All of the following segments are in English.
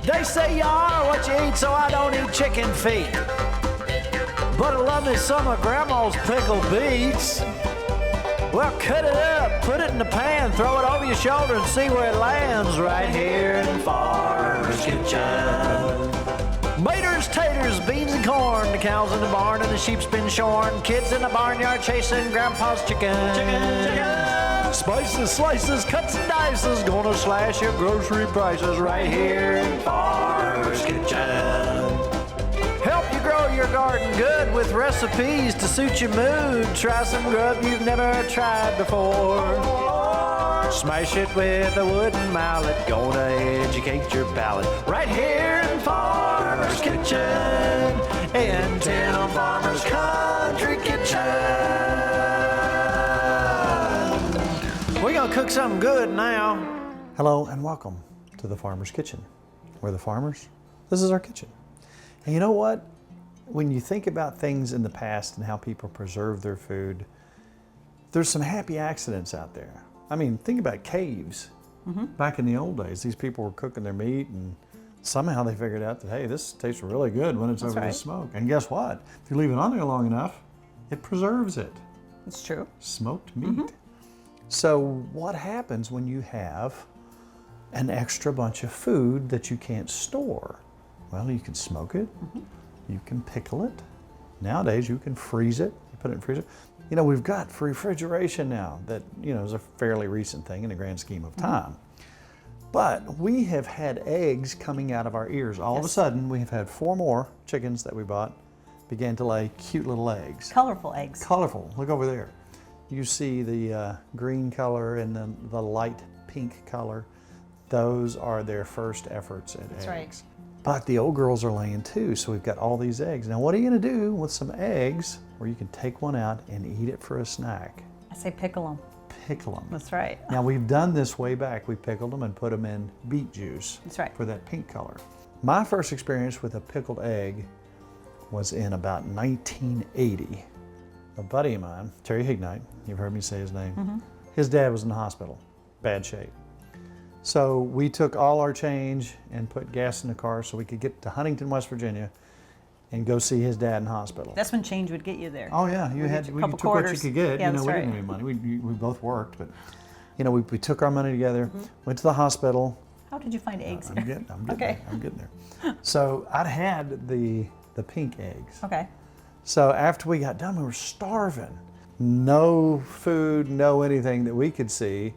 They say you are what you eat, so I don't eat chicken feet. But I love me some of Grandma's pickled beets. Well, cut it up, put it in the pan, throw it over your shoulder and see where it lands right here in Farmer's Kitchen. Maters, taters, beans and corn, the cows in the barn and the sheep's been shorn, kids in the barnyard chasing Grandpa's chicken. Spices, slices, cuts and dices, gonna slash your grocery prices right here in Farmer's Kitchen. Help you grow your garden good with recipes to suit your mood. Try some grub you've never tried before. Smash it with a wooden mallet, gonna educate your palate. Right here in Farmer's Kitchen, in Tim Farmer's Country Kitchen. We're gonna cook something good now. Hello and welcome to the Farmer's Kitchen. We're the farmers, this is our kitchen. And you know what? When you think about things in the past and how people preserve their food, there's some happy accidents out there. I mean, think about caves. Back in the old days, these people were cooking their meat and somehow they figured out that, hey, this tastes really good when it's over the smoke. And guess what? If you leave it on there long enough, it preserves it. It's true. Smoked meat. So what happens when you have an extra bunch of food that you can't store? Well, you can smoke it, you can pickle it. Nowadays, you can freeze it, you put it in the freezer. You know, we've got refrigeration now that, you know, is a fairly recent thing in the grand scheme of time. But we have had eggs coming out of our ears. All of a sudden, we have had 4 more chickens that we bought began to lay cute little eggs. Colorful eggs. Colorful, look over there. You see the green color and the light pink color. Those are their first efforts at eggs. Right. But the old girls are laying too, so we've got all these eggs. Now what are you gonna do with some eggs where you can take one out and eat it for a snack? I say pickle them. Pickle them. That's right. Now we've done this way back. We pickled them and put them in beet juice. That's right. For that pink color. My first experience with a pickled egg was in about 1980. A buddy of mine, Terry Hignite, you've heard me say his name, his dad was in the hospital, bad shape. So we took all our change and put gas in the car so we could get to Huntington, West Virginia and go see his dad in hospital. That's when change would get you there. Oh yeah, you took what you could get. Yeah, you know, we didn't have any money. We both worked, but you know, we took our money together, went to the hospital. How did you find eggs I'm here? I'm getting there. So I'd had the pink eggs. Okay. So after we got done, we were starving. No food, no anything that we could see.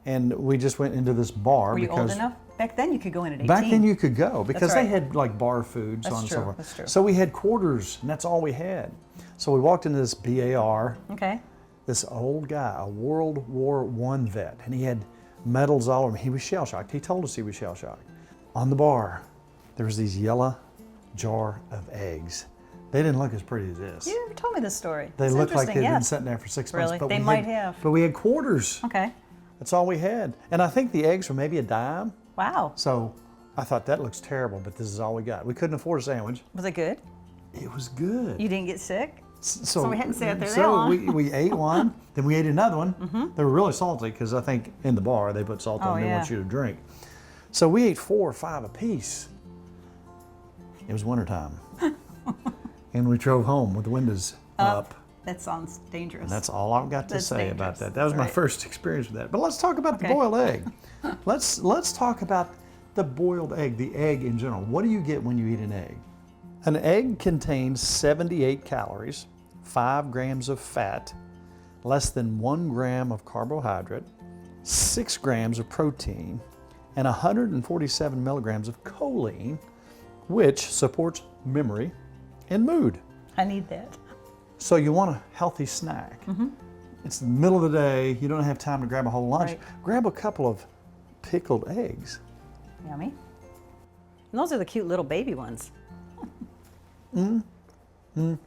And we just went into this bar. Were you old enough? Back then you could go in at 18. Back then you could go because right. they had like bar food, so on and so forth. That's true. So we had quarters and that's all we had. So we walked into this BAR. Okay. This old guy, a World War I vet, and he had medals all over him. He was shell shocked. He told us he was shell shocked. On the bar, there was these yellow jar of eggs. They didn't look as pretty as this. You never told me this story. They looked like they'd yes. been sitting there for 6 months. Really? But They might have. But we had quarters. Okay. That's all we had. And I think the eggs were maybe a dime. Wow. So I thought that looks terrible, but this is all we got. We couldn't afford a sandwich. Was it good? It was good. You didn't get sick? So we hadn't sat there that so long. we ate one, then we ate another one. They were really salty because I think in the bar they put salt on. They want you to drink. So we ate 4 or 5 apiece. It was wintertime. And we drove home with the windows up. That sounds dangerous. And that's all I've got to say about that. That was my first experience with that. But let's talk about the boiled egg. Let's talk about the boiled egg, the egg in general. What do you get when you eat an egg? An egg contains 78 calories, 5 grams of fat, less than 1 gram of carbohydrate, 6 grams of protein, and 147 milligrams of choline, which supports memory and mood. I need that. So you want a healthy snack. It's the middle of the day, you don't have time to grab a whole lunch. Right. Grab a couple of pickled eggs. Yummy. And those are the cute little baby ones. That's good.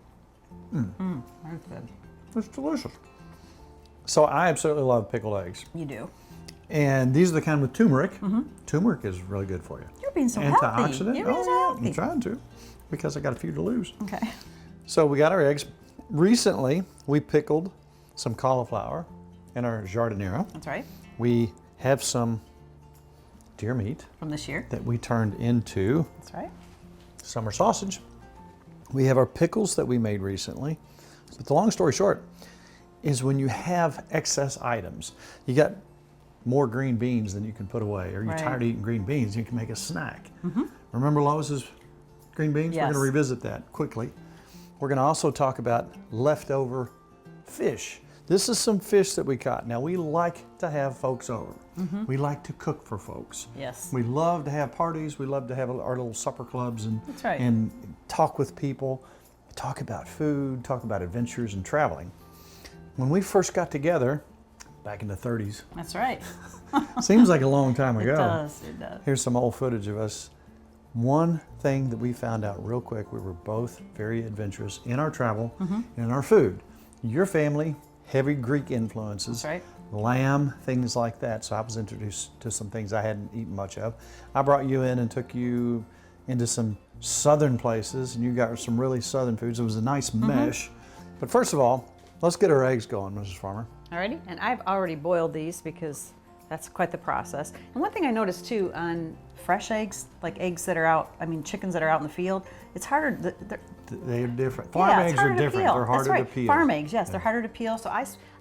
It's delicious. So I absolutely love pickled eggs. You do. And these are the kind with turmeric. Turmeric is really good for you. You're being so healthy. Antioxidant. You're being so healthy. I'm trying to, because I got a few to lose. Okay. So we got our eggs. Recently, we pickled some cauliflower in our jardinera. That's right. We have some deer meat From this year. that we turned into That's right. summer sausage. We have our pickles that we made recently. But the long story short is when you have excess items, you got more green beans than you can put away, or you're Right. tired of eating green beans, you can make a snack. Remember Lois's green beans? We're Yes. going to revisit that quickly. We're going to also talk about leftover fish. This is some fish that we caught. Now, we like to have folks over. We like to cook for folks. Yes. We love to have parties. We love to have our little supper clubs and, That's right. and talk with people, talk about food, talk about adventures and traveling. When we first got together, back in the 30s, That's right. seems like a long time ago. It does. It does. Here's some old footage of us. One thing that we found out real quick, we were both very adventurous in our travel and in our food. Your family, heavy Greek influences, That's right. lamb, things like that. So I was introduced to some things I hadn't eaten much of. I brought you in and took you into some southern places, and you got some really southern foods. It was a nice mesh. But first of all, let's get our eggs going, Mrs. Farmer. Alrighty, and I've already boiled these because that's quite the process. And one thing I noticed too on fresh eggs, like eggs that are out, chickens that are out in the field, it's harder. They're different. Farm Yeah, it's eggs are harder to different. peel. They're harder That's right. to peel. Farm eggs, yes, they're harder to peel. So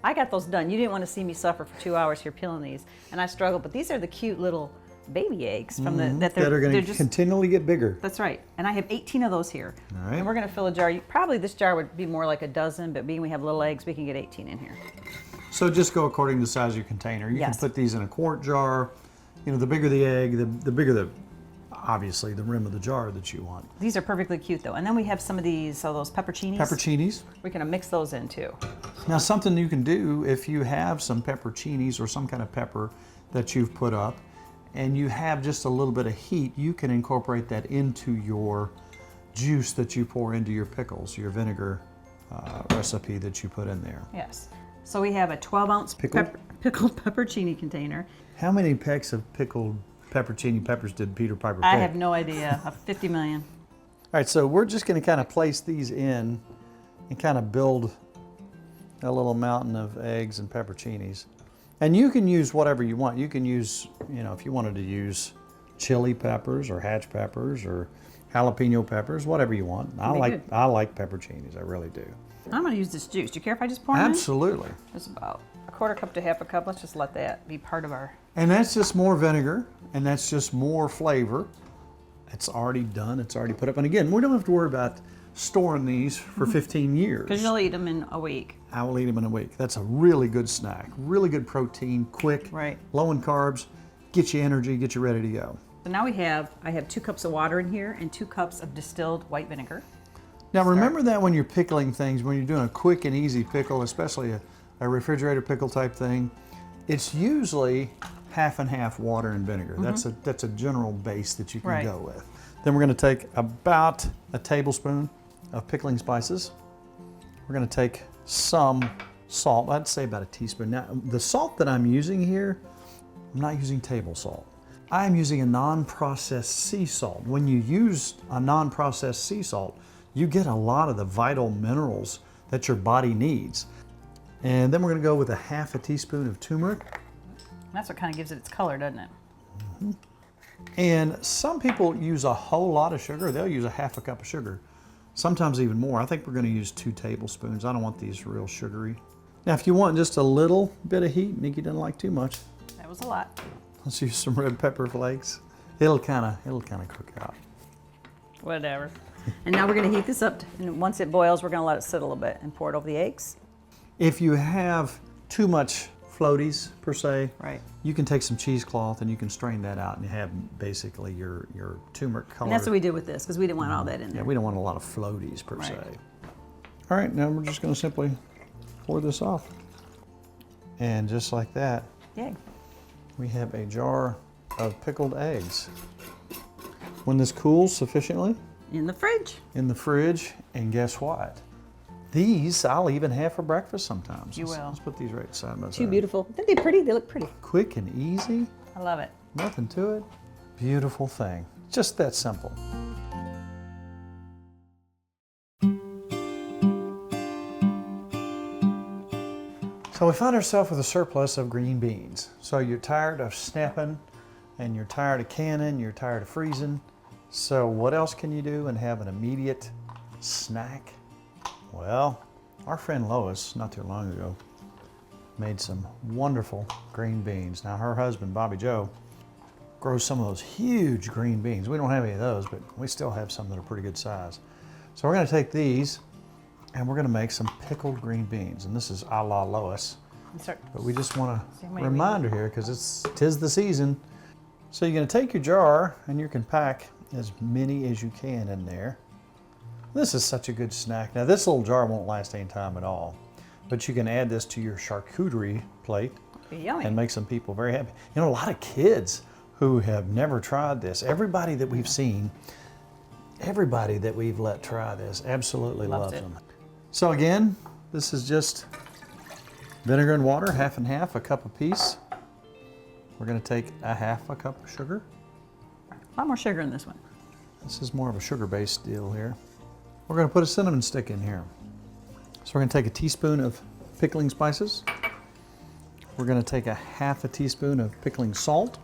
I got those done. You didn't want to see me suffer for 2 hours here peeling these, and I struggled. But these are the cute little baby eggs from that are going to continually get bigger. That's right. And I have 18 of those here. All right. And we're going to fill a jar. Probably this jar would be more like a dozen, but being we have little eggs, we can get 18 in here. So just go according to the size of your container. You Yes. can put these in a quart jar. You know, the bigger the egg, the bigger obviously the rim of the jar that you want. These are perfectly cute though. And then we have some of these, those pepperoncinis. Pepperoncinis. We're going to mix those in too. Now something you can do if you have some pepperoncinis or some kind of pepper that you've put up and you have just a little bit of heat, you can incorporate that into your juice that you pour into your pickles, your vinegar recipe that you put in there. Yes. So we have a 12-ounce Pickled? pickled pepperoncini container. How many pecks of pickled pepperoncini peppers did Peter Piper pick? I have no idea. 50 million. All right, so we're just going to kind of place these in and kind of build a little mountain of eggs and pepperoncinis. And you can use whatever you want. You can use, if you wanted to use chili peppers or hatch peppers or jalapeno peppers, whatever you want. I like pepperoncinis, I really do. I'm going to use this juice. Do you care if I just pour them in? Absolutely. It's about a quarter cup to half a cup. Let's just let that be part of our... And that's just more vinegar, and that's just more flavor. It's already done, it's already put up. And again, we don't have to worry about storing these for 15 years. Because you'll eat them in a week. I will eat them in a week. That's a really good snack. Really good protein, quick, Right. low in carbs, get you energy, get you ready to go. So now I have 2 cups of water in here and 2 cups of distilled white vinegar. Now remember that when you're pickling things, when you're doing a quick and easy pickle, especially a refrigerator pickle type thing, it's usually half and half water and vinegar. That's a general base that you can Right. go with. Then we're going to take about a tablespoon of pickling spices. We're going to take some salt. I'd say about a teaspoon. Now the salt that I'm using here, I'm not using table salt. I'm using a non-processed sea salt. When you use a non-processed sea salt, you get a lot of the vital minerals that your body needs. And then we're going to go with a half a teaspoon of turmeric. That's what kind of gives it its color, doesn't it? And some people use a whole lot of sugar. They'll use a half a cup of sugar, sometimes even more. I think we're going to use 2 tablespoons. I don't want these real sugary. Now, if you want just a little bit of heat, Nikki doesn't like too much. That was a lot. Let's use some red pepper flakes. It'll kind of cook out. Whatever. And now we're going to heat this up. And once it boils, we're going to let it sit a little bit and pour it over the eggs. If you have too much floaties per se, Right. you can take some cheesecloth and you can strain that out and you have basically your turmeric color. And that's what we did with this because we didn't want all that in Yeah, there. we don't want a lot of floaties per Right. se. All right, now we're just going to simply pour this off. And just like that, Yeah. we have a jar of pickled eggs. When this cools sufficiently, In the fridge. in the fridge, and guess what? These I'll even have for breakfast sometimes. You will. Let's put these right side by side. Too beautiful. Aren't they pretty? They look pretty. Quick and easy, I love it. nothing to it. Beautiful thing. Just that simple. So we find ourselves with a surplus of green beans. So you're tired of snapping and you're tired of canning, you're tired of freezing. So what else can you do and have an immediate snack? Well, our friend Lois, not too long ago, made some wonderful green beans. Now her husband, Bobby Joe, grows some of those huge green beans. We don't have any of those, but we still have some that are pretty good size. So we're gonna take these and we're gonna make some pickled green beans. And this is a la Lois. But we just want a reminder here because tis the season. So you're gonna take your jar and you can pack as many as you can in there. This is such a good snack. Now this little jar won't last any time at all, but you can add this to your charcuterie plate and make some people very happy. You know, a lot of kids who have never tried this, everybody that we've seen, everybody that we've let try this absolutely loves them. So again, this is just vinegar and water, half and half, a cup apiece. We're gonna take a half a cup of sugar. A lot more sugar in this one. This is more of a sugar-based deal here. We're gonna put a cinnamon stick in here. So we're gonna take a teaspoon of pickling spices. We're gonna take a half a teaspoon of pickling salt.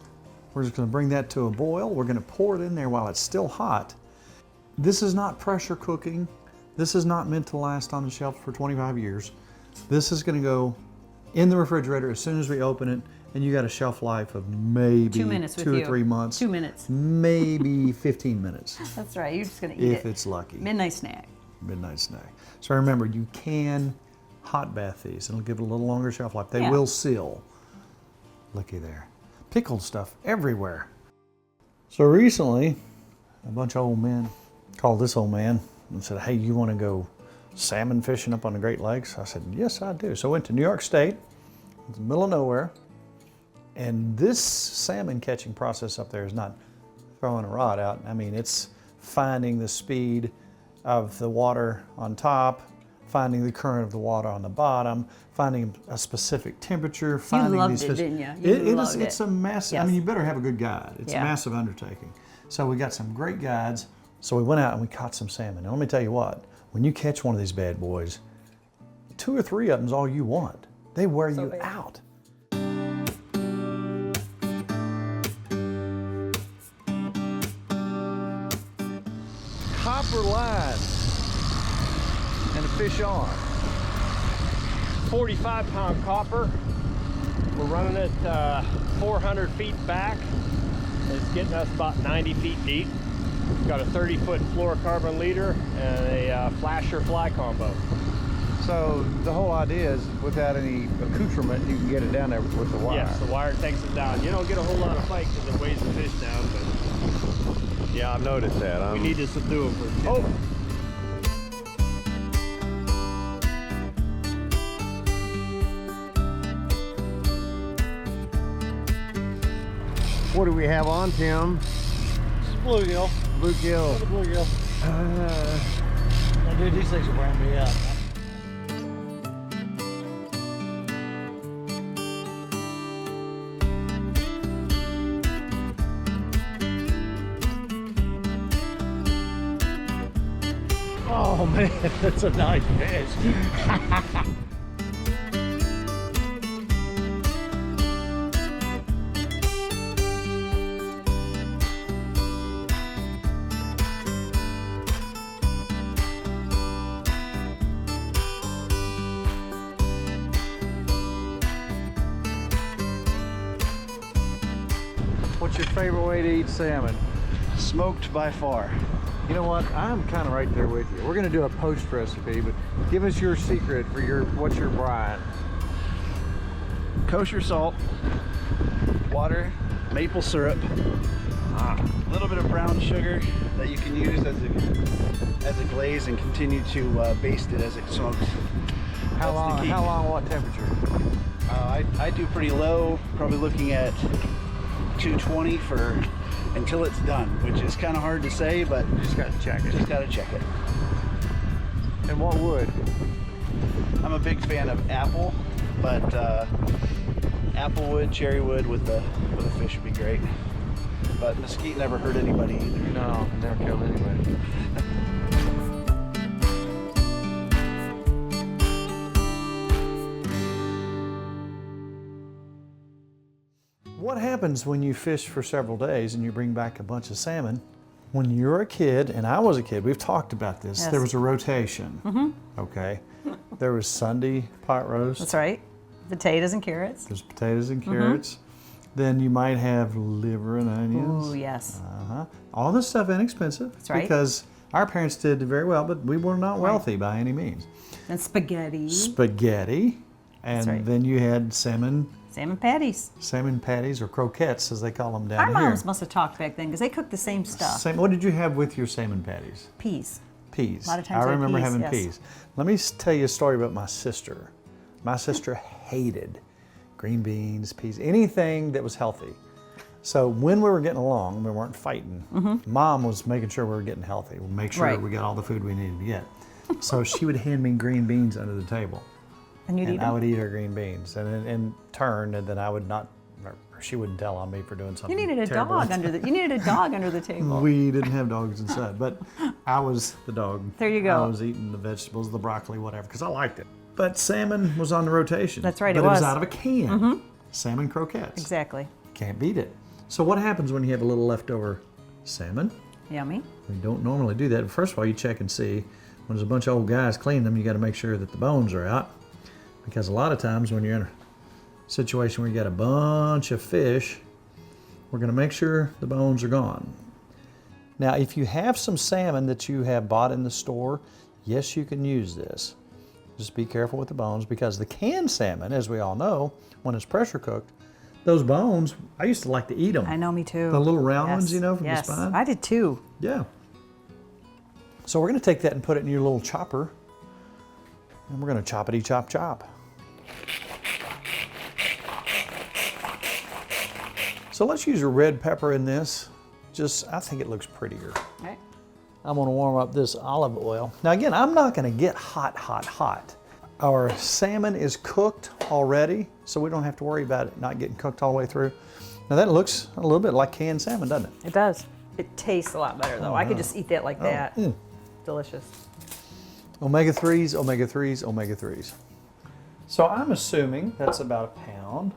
We're just gonna bring that to a boil. We're gonna pour it in there while it's still hot. This is not pressure cooking. This is not meant to last on the shelf for 25 years. This is gonna go in the refrigerator as soon as we open it, and you got a shelf life of maybe 2 minutes with 2 you. or 3 months. 2 minutes. Maybe 15 minutes. That's right, you're just gonna eat it. If it's lucky. Midnight snack. Midnight snack. So remember, you can hot bath these. It'll give it a little longer shelf life. They Yeah. will seal. Looky there. Pickled stuff everywhere. So recently, a bunch of old men called this old man and said, hey, you want to go salmon fishing up on the Great Lakes? I said, yes, I do. So I went to New York State, in the middle of nowhere, and this salmon catching process up there is not throwing a rod out. I mean, it's finding the speed of the water on top, finding the current of the water on the bottom, finding a specific temperature, finding You loved these it, fish. didn't you? It's a massive, I Yes. mean, you better have a good guide. It's a massive undertaking. So we got some great guides. So we went out and we caught some salmon. And let me tell you what, when you catch one of these bad boys, 2 or 3 of them is all you want. They wear you out. Copper line and a fish on. 45-pound copper. We're running it 400 feet back. It's getting us about 90 feet deep. We've got a 30-foot fluorocarbon leader and a flasher fly combo. So the whole idea is without any accoutrement, you can get it down there with the wire. Yes, the wire takes it down. You don't get a whole lot of fight because it weighs the fish down, but Yeah, I've noticed that. we need to subdue them for Oh! What do we have on, Tim? Bluegill. Bluegill. Bluegill. Dude, these things will brand me up. Oh man, that's a nice fish. What's your favorite way to eat salmon? Smoked by far. You know what? I'm kind of right there with you. We're going to do a post recipe, but give us your secret for what's your brine? Kosher salt, water, maple syrup, a little bit of brown sugar that you can use as a glaze and continue to baste it as it smokes. How That's long? the key. How long? What temperature? I do pretty low, probably looking at 220 until it's done, which is kind of hard to say, but Just got to check it. just gotta check it. And what wood? I'm a big fan of apple, but apple wood, cherry wood with a fish would be great. But mesquite never hurt anybody either. No, never killed anybody. What happened happens when you fish for several days and you bring back a bunch of salmon, when you're a kid, and I was a kid, we've talked about this, Yes. there was a rotation, okay? There was Sunday pot roast. That's right. Potatoes and carrots. There's potatoes and carrots. Then you might have liver and onions. Ooh, yes. All this stuff inexpensive. That's right. Because our parents did very well, but we were not wealthy by any means. And spaghetti. Spaghetti. And That's right. then you had salmon Patties. or croquettes, as they call them down Our here. moms must have talked back then because they cooked the same stuff. What did you have with your salmon patties? Peas. Peas. A lot of times I I had remember peas, having yes. peas. Let me tell you a story about my sister. My sister hated green beans, peas, anything that was healthy. So when we were getting along, we weren't fighting. Mom was making sure we were getting healthy. We'll make sure Right. we got all the food we needed to get. So she would hand me green beans under the table. And you'd eat And I them. would eat her green beans and in turn, and then I would not, or she wouldn't tell on me for doing something You needed a terrible. dog under the. You needed a dog under the table. We didn't have dogs inside, but I was the dog. There you go. I was eating the vegetables, the broccoli, whatever, because I liked it. But salmon was on the rotation. That's right, But it it was was. out of a can. Salmon croquettes. Exactly. Can't beat it. So what happens when you have a little leftover salmon? Yummy. We don't normally do that. First of all, you check and see. When there's a bunch of old guys cleaning them, you got to make sure that the bones are out. Because a lot of times when you're in a situation where you got a bunch of fish, we're going to make sure the bones are gone. Now, if you have some salmon that you have bought in the store, yes, you can use this. Just be careful with the bones, because the canned salmon, as we all know, when it's pressure cooked, those bones, I used to like to eat them. I know, me too. The little round Yes. ones, you know, from yes. the spine. I did too. Yeah. So we're going to take that and put it in your little chopper, and we're going to choppity chop chop. So let's use a red pepper in this. I think it looks prettier. All right. I'm going to warm up this olive oil. Now again, I'm not going to get hot, hot, hot. Our salmon is cooked already, so we don't have to worry about it not getting cooked all the way through. Now that looks a little bit like canned salmon, doesn't it? It does. It tastes a lot better though. I could just eat that like that. mm. Delicious. Omega-3s, omega-3s, omega-3s. So I'm assuming that's about a pound.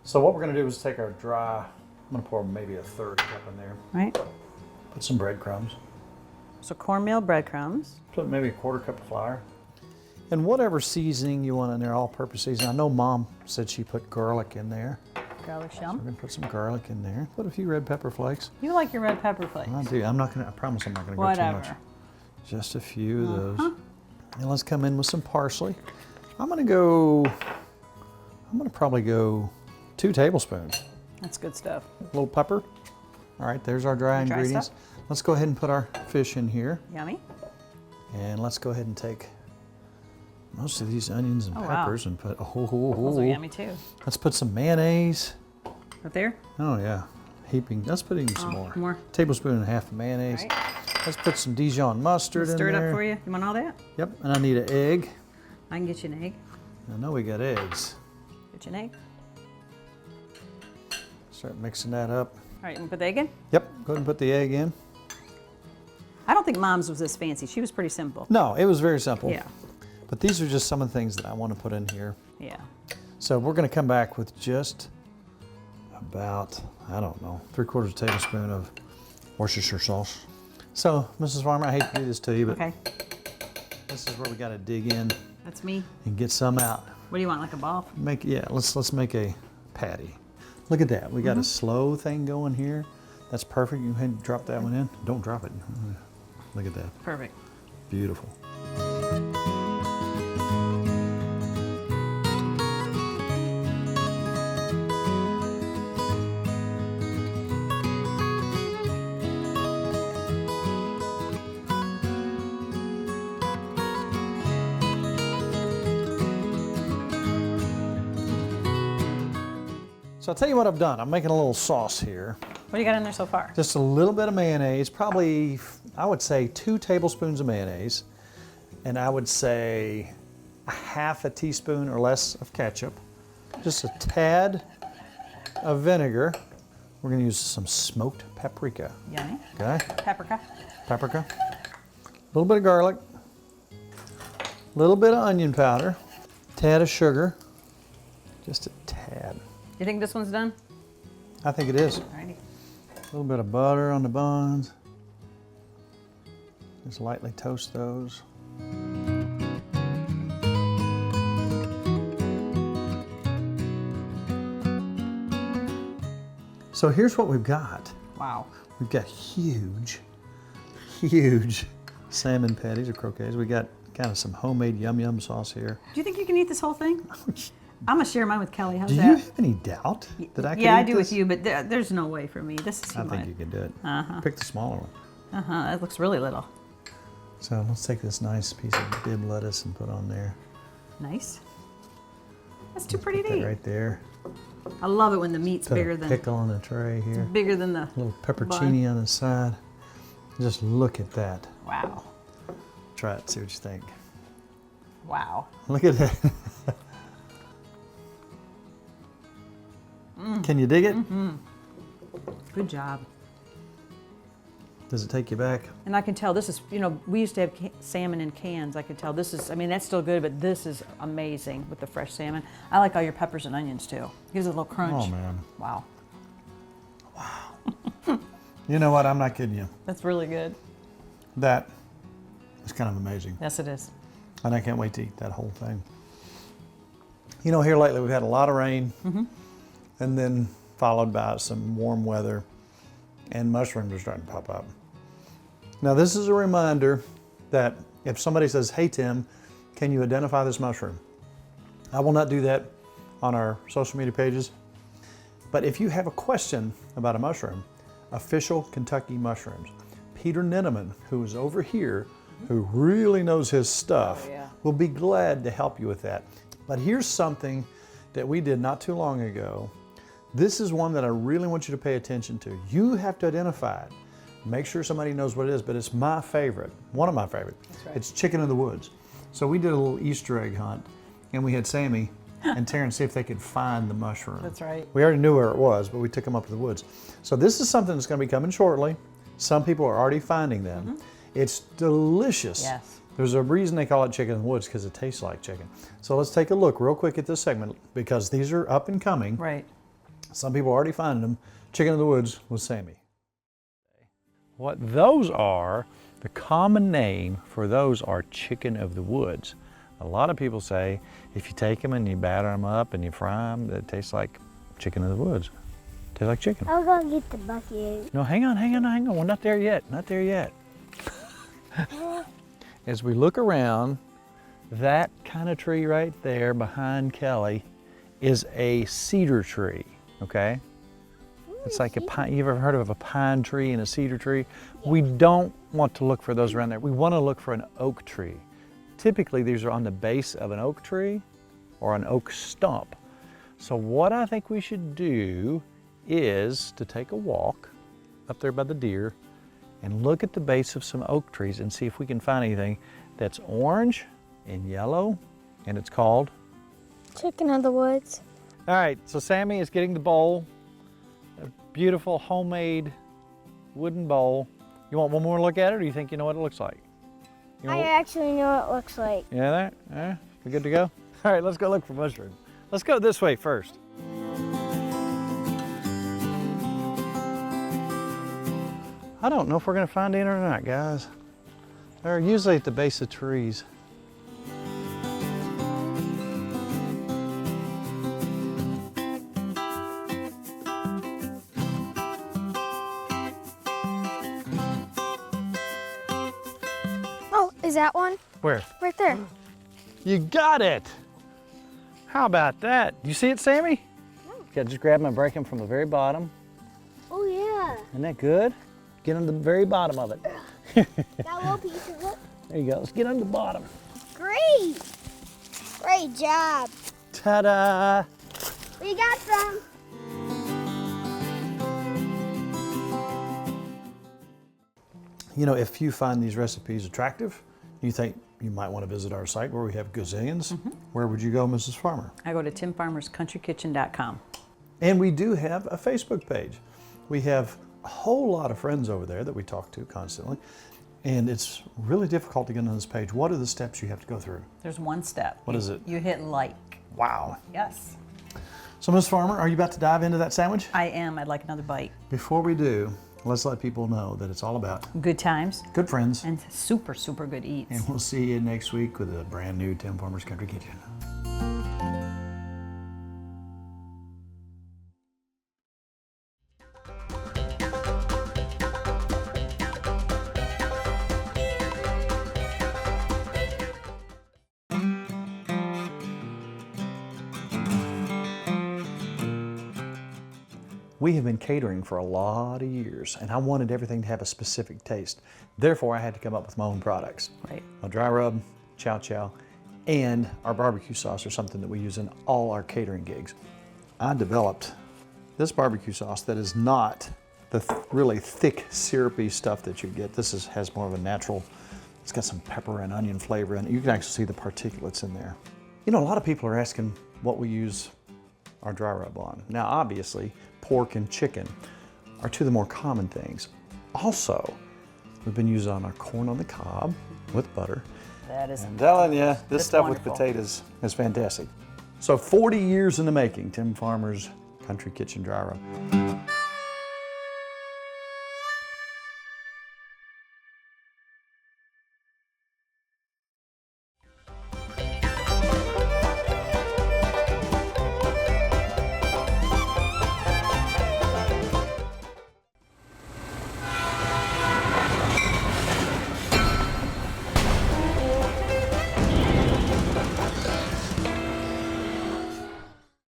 So what we're going to do is take our dry, I'm going to pour maybe a third cup in there. Right. Put some breadcrumbs. So cornmeal breadcrumbs. Put maybe a quarter cup of flour. And whatever seasoning you want in there, all-purpose seasoning. I know Mom said she put garlic in there. Garlic We're shell. going to put some garlic in there. Put a few red pepper flakes. You like your red pepper flakes. I do. I promise I'm not going to go too much. Whatever. Just a few of those. And let's come in with some parsley. I'm going to probably go 2 tablespoons. That's good stuff. A little pepper. All right, there's our dry Dry ingredients. stuff. Let's go ahead and put our fish in here. Yummy. And let's go ahead and take most of these onions and Oh, wow. peppers and put, Those are yummy too. let's put some mayonnaise. Right there. Oh yeah, heaping, let's put in some more. More. Tablespoon and a half of mayonnaise. All right. Let's put some Dijon mustard in Stir it there. up for you. You want all that? Yep, and I need an egg. I can get you an egg. I know we got eggs. Get you an egg. Start mixing that up. All right, you want to put the egg in? Yep, go ahead and put the egg in. I don't think Mom's was this fancy. She was pretty simple. No, it was very simple. Yeah. But these are just some of the things that I want to put in here. Yeah. So we're going to come back with just about, I don't know, 3/4 tablespoon of Worcestershire sauce. So, Mrs. Farmer, I hate to do this to you, but Okay. this is where we got to dig in That's me. and get some out. What do you want, like a ball? Let's make a patty. Look at that. We got a slow thing going here. That's perfect. You go ahead and drop that one in. Don't drop it. Look at that. Perfect. Beautiful. So I'll tell you what I've done. I'm making a little sauce here. What do you got in there so far? Just a little bit of mayonnaise, probably, I would say 2 tablespoons of mayonnaise. And I would say a 1/2 teaspoon or less of ketchup. Just a tad of vinegar. We're gonna use some smoked paprika, Yummy. okay? Paprika. Paprika. A little bit of garlic. A little bit of onion powder. Tad of sugar. Just a tad. You think this one's done? I think it is. Alrighty. A little bit of butter on the buns. Just lightly toast those. So here's what we've got. Wow. We've got huge salmon patties or croquets. We got kind of some homemade yum yum sauce here. Do you think you can eat this whole thing? I'm gonna share mine with Kelly. How's Do that? you have any doubt that I can Yeah, I eat do this? with you, but there's no way for me. This is too I much. think you can do it. Pick the smaller one. That looks really little. So let's take this nice piece of bib lettuce and put on there. Nice. That's too pretty Put to that eat. right there. I love it when the meat's Put bigger a than pickle on the tray here. bigger than the A little peppercini on the side. Just look at that. Wow. Try it, see what you think. Wow. Look at that. Can you dig it? Good job. Does it take you back? And I can tell this is, you know, we used to have salmon in cans. I could tell this is, I mean, that's still good, but this is amazing with the fresh salmon. I like all your peppers and onions too. Gives it a little crunch. Oh man. Wow. You know what? I'm not kidding you. That's really good. That is kind of amazing. Yes, it is. And I can't wait to eat that whole thing. You know, here lately we've had a lot of rain and then followed by some warm weather, and mushrooms are starting to pop up. Now this is a reminder that if somebody says, hey Tim, can you identify this mushroom? I will not do that on our social media pages. But if you have a question about a mushroom, Official Kentucky Mushrooms, Peter Ninneman, who is over here, who really knows his stuff, will be glad to help you with that. But here's something that we did not too long ago. This is one that I really want you to pay attention to. You have to identify it. Make sure somebody knows what it is, but it's my favorite, one of my favorite. That's right. It's chicken in the woods. So we did a little Easter egg hunt, and we had Sammy and Taryn see if they could find the mushroom. That's right. We already knew where it was, but we took them up to the woods. So this is something that's going to be coming shortly. Some people are already finding them. It's delicious. Yes. There's a reason they call it chicken in the woods, because it tastes like chicken. So let's take a look real quick at this segment, because these are up and coming. Right. Some people are already finding them. Chicken in the woods with Sammy. What those are, the common name for those are chicken of the woods. A lot of people say if you take them and you batter them up and you fry them, it tastes like chicken of the woods. Tastes like chicken. I'll go get the bucket. No, hang on. We're not there yet. Not there yet. As we look around, that kind of tree right there behind Kelly is a cedar tree, okay? It's like a pine. You ever heard of a pine tree and a cedar tree? We don't want to look for those around there. We want to look for an oak tree. Typically, these are on the base of an oak tree or an oak stump. So what I think we should do is to take a walk up there by the deer and look at the base of some oak trees and see if we can find anything that's orange and yellow, and it's called? Chicken of the woods. All right, so Sammy is getting the bowl, a beautiful homemade wooden bowl. You want one more look at it, or do you think you know what it looks like? You know I actually know what it looks like. Yeah, there? Yeah, we good to go? All right, let's go look for mushrooms. Let's go this way first. I don't know if we're going to find any or not, guys. They're usually at the base of trees. Oh, is that one? Where? Right there. You got it! How about that? You see it, Sammy? Okay, just grab them and break them from the very bottom. Oh yeah. Isn't that good? Get on the very bottom of it. Got a little piece of it. There you go. Let's get on the bottom. Great. Great job. Ta-da! We got some. You know, if you find these recipes attractive, you think you might want to visit our site where we have gazillions, where would you go, Mrs. Farmer? I go to timfarmerscountrykitchen.com. And we do have a Facebook page. We have a whole lot of friends over there that we talk to constantly, and it's really difficult to get on this page. What are the steps you have to go through? There's one step. What is it? You hit like. Wow. Yes. So, Ms. Farmer, are you about to dive into that sandwich? I am. I'd like another bite. Before we do, let's let people know that it's all about Good times good friends. and super, super good eats. And we'll see you next week with a brand new Tim Farmer's Country Kitchen. We have been catering for a lot of years, and I wanted everything to have a specific taste. Therefore, I had to come up with my own products. Right. A dry rub, chow chow, and our barbecue sauce are something that we use in all our catering gigs. I developed this barbecue sauce that is not the really thick, syrupy stuff that you get. This has more of a natural, it's got some pepper and onion flavor in it. You can actually see the particulates in there. You know, a lot of people are asking what we use our dry rub on. Now, obviously, pork and chicken are two of the more common things. Also, we've been using on our corn on the cob with butter. That is. I'm telling you, this That's stuff wonderful. with potatoes is fantastic. So 40 years in the making, Tim Farmer's Country Kitchen Dry Rub.